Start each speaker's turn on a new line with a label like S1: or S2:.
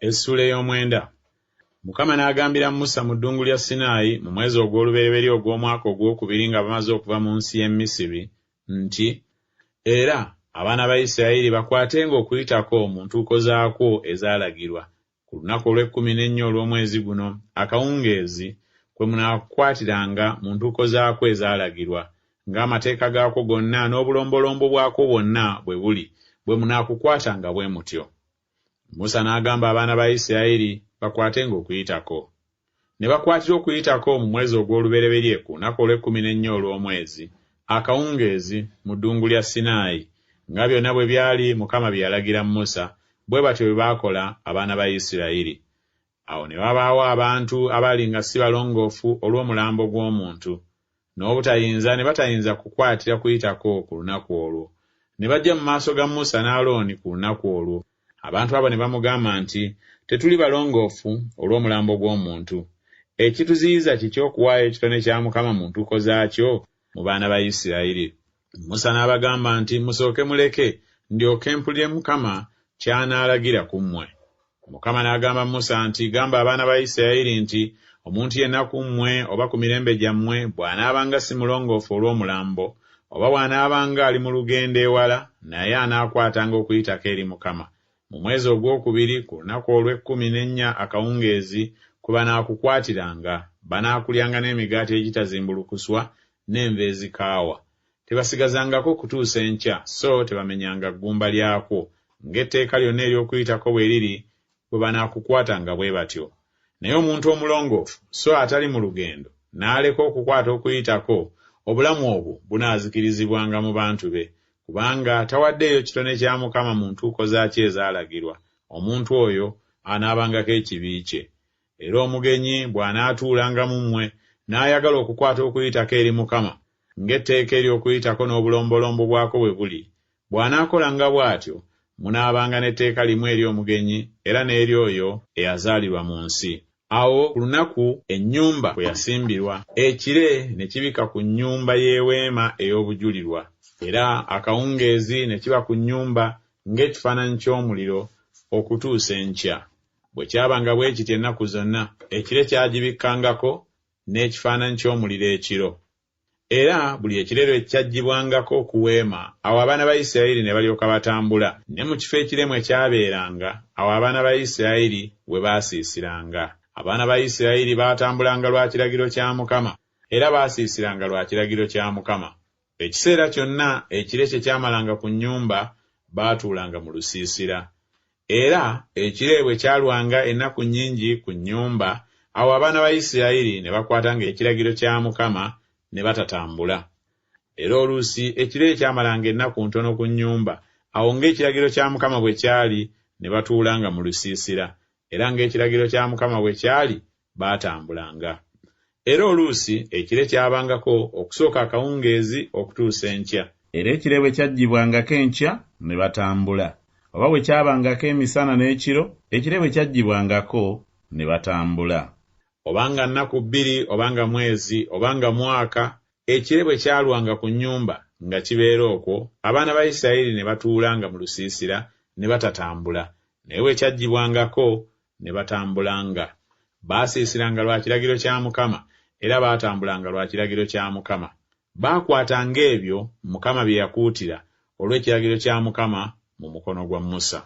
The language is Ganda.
S1: Essula ey'omwenda. Mukama n'agambira Musa mu ddungu lya Sinaayi mu mwezi ogw'olubereberye ogw'omwaka ogwokubiri nga bamaze okuva mu nsi y'e Misiri nti, era abaana ba Isirayiri bakwatenga okuyitako mu ntuuko zaakwo ezaalagirwa ku lunaku olw'14 olw'omwezi guno akawungeezi kwe munaakukwatiranga mu ntuuko zaakwo ezaalagirwa ng'amateeka gaakwo gonna n'obulombolombo bwakwo bwonna bwe buli bwe munaakukwatanga bwe mutyo. Musa n'agamba abaana ba Isirayiri bakwatenga okuyitako. Ne bakwatira okuyitako mu mwezi ogw'olubereberye ku lunaku olw'14 olw'omwezi akawungeezi mu ddungu lya Sinaayi nga byonna bwe byali Mukama bye yalagira Musa, bwe batyo bwe baakola abaana ba Isirayiri. Awo ne wabaawo abantu abaali nga si balongoofu olw'omulambo gw'omuntu, n'obutayinza ne batayinza kukwatira kuyitako ku lunaku olwo. Ne bajja mu maaso ga Musa ne Alooni ku lunaku olwo. Abantu abo ne bamugamba nti, tetuli balongoofu olw'omulambo gw'omuntu. Ekituziyiza kiki okuwaayo ekitone kya Mukama mu ntuuko zaakyo mu baana ba Isirayiri? Musa n'abagamba nti, musooke muleke ndyoke mpulire Mukama ky'anaalagira ku mmwe. Mukama n'agamba Musa nti, gamba abaana ba Isirayiri nti, omuntu yenna ku mmwe oba ku mirembe gyammwe bw'anaabanga si mulongoofu olw'omulambo, oba bw'anaabanga ali mu lugendo ewala, naye anaakwatanga okuyitako eri Mukama mu mwezi ogwokubiri ku lunaku olw'14 akawungeezi kwe banaakukwatiranga, banaakulyanga n'emigaati egitazimbulukuswa n'enva ezikaawa. Tebasigazangako kutuusa enkya, so tebamenyanga ggumba lyakwo, ng'etteeka lyonna ery'okuyitako bwe liri bwe banaakukwatanga bwe batyo. Naye omuntu omulongoofu so atali mu lugendo n'aleka okukwata okuyitako, obulamu obwo bunaazikirizibwanga mu bantu be, kubanga tawaddeeyo kitone kya Mukama mu ntuuko zaakyo ezaalagirwa. Omuntu oyo anaabangako ekibi kye. Era omugenyi bw'anaatuulanga mu mmwe n'ayagala okukwata okuyitako eri Mukama, ng'etteeka ery'okuyitako n'obulombolombo bwako bwe buli, bw'anaakolanga bw'atyo, munaabanga n'etteeka limu eri omugenyi era n'eri oyo eyazaalirwa mu nsi. Awo ku lunaku ennyumba kwe yasimbirwa, ekire ne kibika ku nnyumba y'eweema ey'obujulirwa, era akawungeezi ne kiba ku nnyumba ng'ekifaananyi ky'omuliro okutuusa enkya. Bwe kyabanga bwe kityo ennaku zonna, ekire kyagibikkangako n'ekifaananyi ky'omuliro ekiro. Era buli ekire lwe kyaggyibwangako ku weema, awo abaana ba Isirayiri ne balyoka batambula, ne mu kifo ekire mwe kyabeeranga, awo abaana ba Isirayiri we baasiisiranga. Abaana ba Isirayiri baatambulanga lwa kiragiro kya Mukama, era baasiisiranga lwa kiragiro kya Mukama. Ekiseera kyonna ekire kye kyamalanga ku nnyumba, baatuulanga mu lusiisira. Era ekire bwe kyalwanga ennaku nnyingi ku nnyumba, awo abaana ba Isirayiri ne bakwatanga ekiragiro kya Mukama ne batatambula. Era oluusi ekire ekyamalanga ennaku ntono ku nnyumba, awo ng'ekiragiro kya Mukama bwe kyali, ne batuulanga mu lusiisira. Era ng'ekiragiro kya Mukama bwe kyali, baatambulanga. Era oluusi ekire kyabangako okusooka akawungeezi okutuusa enkya. Era ekire bwe kyaggyibwangako enkya ne batambula. Oba bwe kyabangako emisana n'ekiro, ekire bwe kyaggyibwangako ne batambula. Obanga nnaku 2, obanga mwezi, obanga mwaka, ekire bwe kyalwanga ku nnyumba nga kibeera okwo, abaana ba Isirayiri ne batuulanga mu lusiisira ne batatambula. Naye bwe kyaggyibwangako ne batambulanga. Baasiisiranga lwa kiragiro kya Mukama, era baatambulanga lwa kiragiro kya Mukama. Baakwatanga ebyo Mukama bye yakuutira olw'ekiragiro kya Mukama mu mukono gwa Musa.